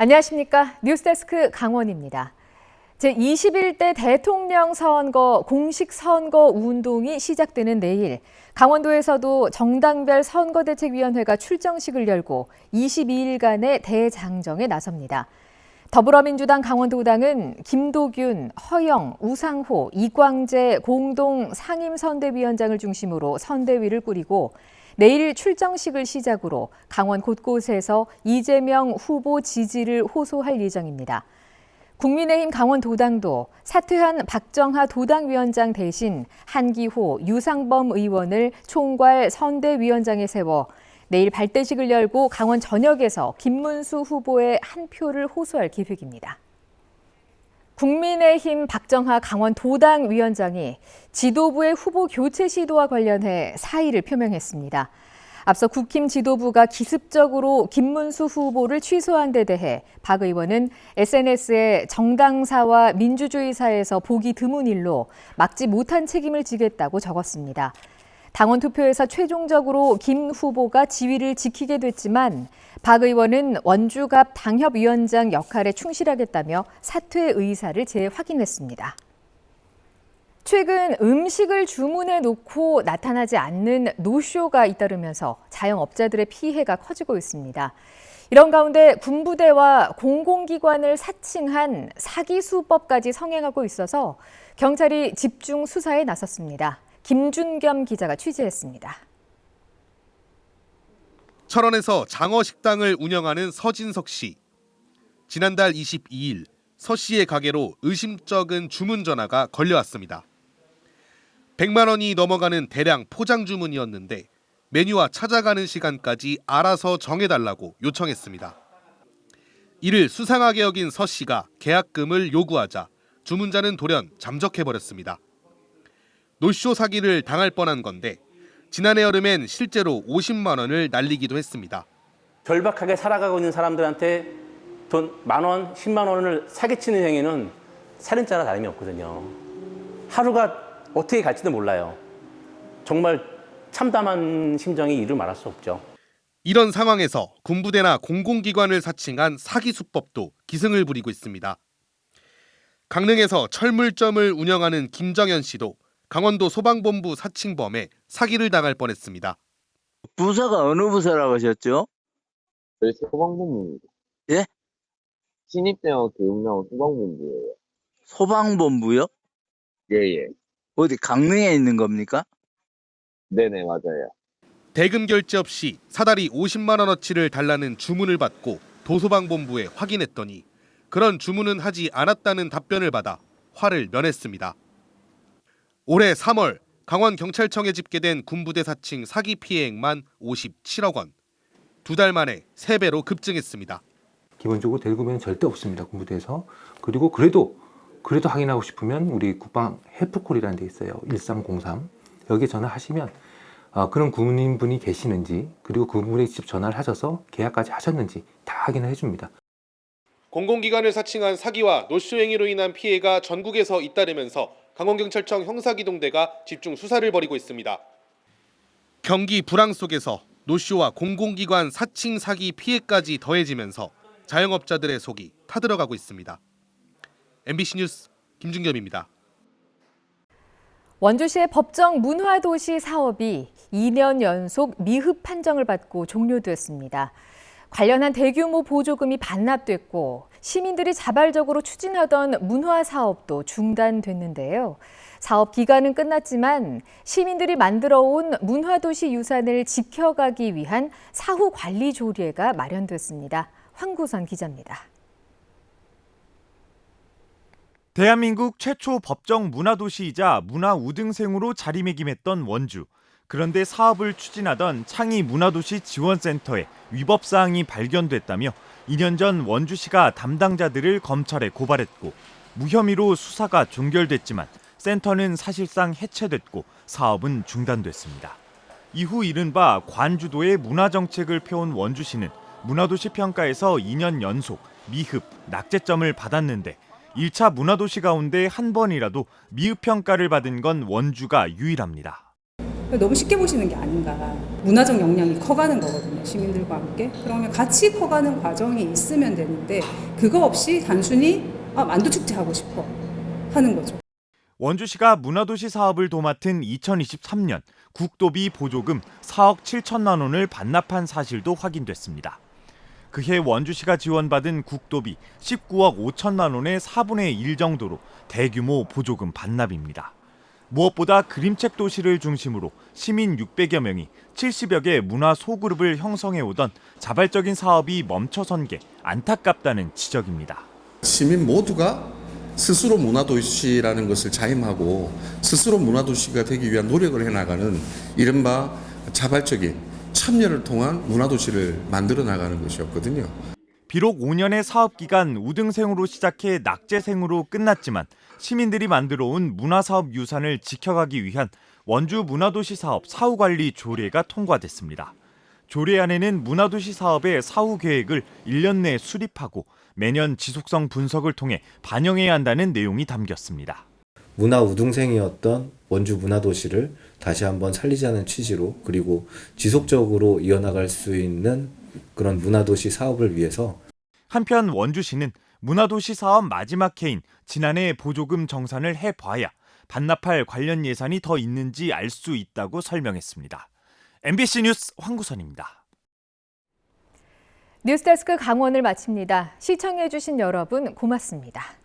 안녕하십니까. 뉴스데스크 강원입니다. 제21대 대통령 선거 공식 선거 운동이 시작되는 내일, 강원도에서도 정당별 선거대책위원회가 출정식을 열고 22일간의 대장정에 나섭니다. 더불어민주당 강원도당은 김도균, 허영, 우상호, 이광재 공동 상임선대위원장을 중심으로 선대위를 꾸리고 내일 출정식을 시작으로 강원 곳곳에서 이재명 후보 지지를 호소할 예정입니다. 국민의힘 강원도당도 사퇴한 박정하 도당위원장 대신 한기호, 유상범 의원을 총괄 선대위원장에 세워 내일 발대식을 열고 강원 전역에서 김문수 후보의 한 표를 호소할 계획입니다. 국민의힘 박정하 강원도당위원장이 지도부의 후보 교체 시도와 관련해 사의를 표명했습니다. 앞서 국힘 지도부가 기습적으로 김문수 후보를 취소한 데 대해 박 의원은 SNS에 정당사와 민주주의사에서 보기 드문 일로 막지 못한 책임을 지겠다고 적었습니다. 당원 투표에서 최종적으로 김 후보가 지위를 지키게 됐지만 박 의원은 원주갑 당협위원장 역할에 충실하겠다며 사퇴 의사를 재확인했습니다. 최근 음식을 주문해 놓고 나타나지 않는 노쇼가 잇따르면서 자영업자들의 피해가 커지고 있습니다. 이런 가운데 군부대와 공공기관을 사칭한 사기 수법까지 성행하고 있어서 경찰이 집중 수사에 나섰습니다. 김준겸 기자가 취재했습니다. 철원에서 장어식당을 운영하는 서진석 씨. 지난달 22일 서 씨의 가게로 의심쩍은 주문 전화가 걸려왔습니다. 100만 원이 넘어가는 대량 포장 주문이었는데 메뉴와 찾아가는 시간까지 알아서 정해달라고 요청했습니다. 이를 수상하게 여긴 서 씨가 계약금을 요구하자 주문자는 돌연 잠적해버렸습니다. 노쇼 사기를 당할 뻔한 건데 지난해 여름엔 실제로 50만 원을 날리기도 했습니다. 절박하게 살아가고 있는 사람들한테 돈 10,000원, 10만 원을 사기치는 행위는 살인죄나 다름이 없거든요. 하루가 어떻게 갈지도 몰라요. 정말 참담한 심정이 이루 말할 수 없죠. 이런 상황에서 군부대나 공공기관을 사칭한 사기 수법도 기승을 부리고 있습니다. 강릉에서 철물점을 운영하는 김정현 씨도 강원도 소방본부 사칭범에 사기를 당할 뻔했습니다. 부서가 어느 부서라고 하셨죠? 저희 소방본부입니다. 예? 신입대원 교육나온 소방본부예요. 소방본부요? 예예. 어디 강릉에 있는 겁니까? 네네 맞아요. 대금 결제 없이 사다리 50만 원어치를 달라는 주문을 받고 도소방본부에 확인했더니 그런 주문은 하지 않았다는 답변을 받아 화를 면했습니다. 올해 3월 강원경찰청에 집계된 군부대 사칭 사기 피해액만 57억 원. 2달 만에 3배로 급증했습니다. 기본적으로 대구면 절대 없습니다. 군부대에서. 그리고 그래도 확인하고 싶으면 우리 국방 헬프콜이라는 데 있어요. 1303. 여기에 전화하시면 그런 군인분이 계시는지 그리고 그분이 직접 전화를 하셔서 계약까지 하셨는지 다 확인을 해줍니다. 공공기관을 사칭한 사기와 노쇼 행위로 인한 피해가 전국에서 잇따르면서 강원경찰청 형사기동대가 집중 수사를 벌이고 있습니다. 경기 불황 속에서 노쇼와 공공기관 사칭 사기 피해까지 더해지면서 자영업자들의 속이 타들어가고 있습니다. MBC 뉴스 김준겸입니다. 원주시의 법정 문화도시 사업이 2년 연속 미흡 판정을 받고 종료됐습니다. 관련한 대규모 보조금이 반납됐고 시민들이 자발적으로 추진하던 문화 사업도 중단됐는데요. 사업 기간은 끝났지만 시민들이 만들어온 문화도시 유산을 지켜가기 위한 사후 관리 조례가 마련됐습니다. 황구선 기자입니다. 대한민국 최초 법정 문화도시이자 문화우등생으로 자리매김했던 원주. 그런데 사업을 추진하던 창의 문화도시 지원센터에 위법사항이 발견됐다며 2년 전 원주시가 담당자들을 검찰에 고발했고 무혐의로 수사가 종결됐지만 센터는 사실상 해체됐고 사업은 중단됐습니다. 이후 이른바 관주도의 문화정책을 펴온 원주시는 문화도시 평가에서 2년 연속 미흡, 낙제점을 받았는데 1차 문화도시 가운데 한 번이라도 미흡 평가를 받은 건 원주가 유일합니다. 너무 쉽게 보시는 게 아닌가. 문화적 역량이 커가는 거거든요. 시민들과 함께. 그러면 같이 커가는 과정이 있으면 되는데 그거 없이 단순히 만두축제 하고 싶어 하는 거죠. 원주시가 문화도시 사업을 도맡은 2023년 국도비 보조금 4억 7천만 원을 반납한 사실도 확인됐습니다. 그해 원주시가 지원받은 국도비 19억 5천만 원의 4분의 1 정도로 대규모 보조금 반납입니다. 무엇보다 그림책 도시를 중심으로 시민 600여 명이 70여 개 문화 소그룹을 형성해오던 자발적인 사업이 멈춰선 게 안타깝다는 지적입니다. 시민 모두가 스스로 문화도시라는 것을 자임하고 스스로 문화도시가 되기 위한 노력을 해나가는 이른바 자발적인 참여를 통한 문화도시를 만들어 나가는 것이었거든요. 비록 5년의 사업기간 우등생으로 시작해 낙제생으로 끝났지만 시민들이 만들어온 문화사업 유산을 지켜가기 위한 원주 문화도시 사업 사후관리 조례가 통과됐습니다. 조례안에는 문화도시 사업의 사후 계획을 1년 내 수립하고 매년 지속성 분석을 통해 반영해야 한다는 내용이 담겼습니다. 문화 우등생이었던 원주 문화도시를 다시 한번 살리자는 취지로 그리고 지속적으로 이어나갈 수 있는 그런 문화도시 사업을 위해서 한편 원주시는 문화도시 사업 마지막 해인 지난해 보조금 정산을 해봐야 반납할 관련 예산이 더 있는지 알 수 있다고 설명했습니다. MBC 뉴스 황구선입니다. 뉴스데스크 강원을 마칩니다. 시청해주신 여러분 고맙습니다.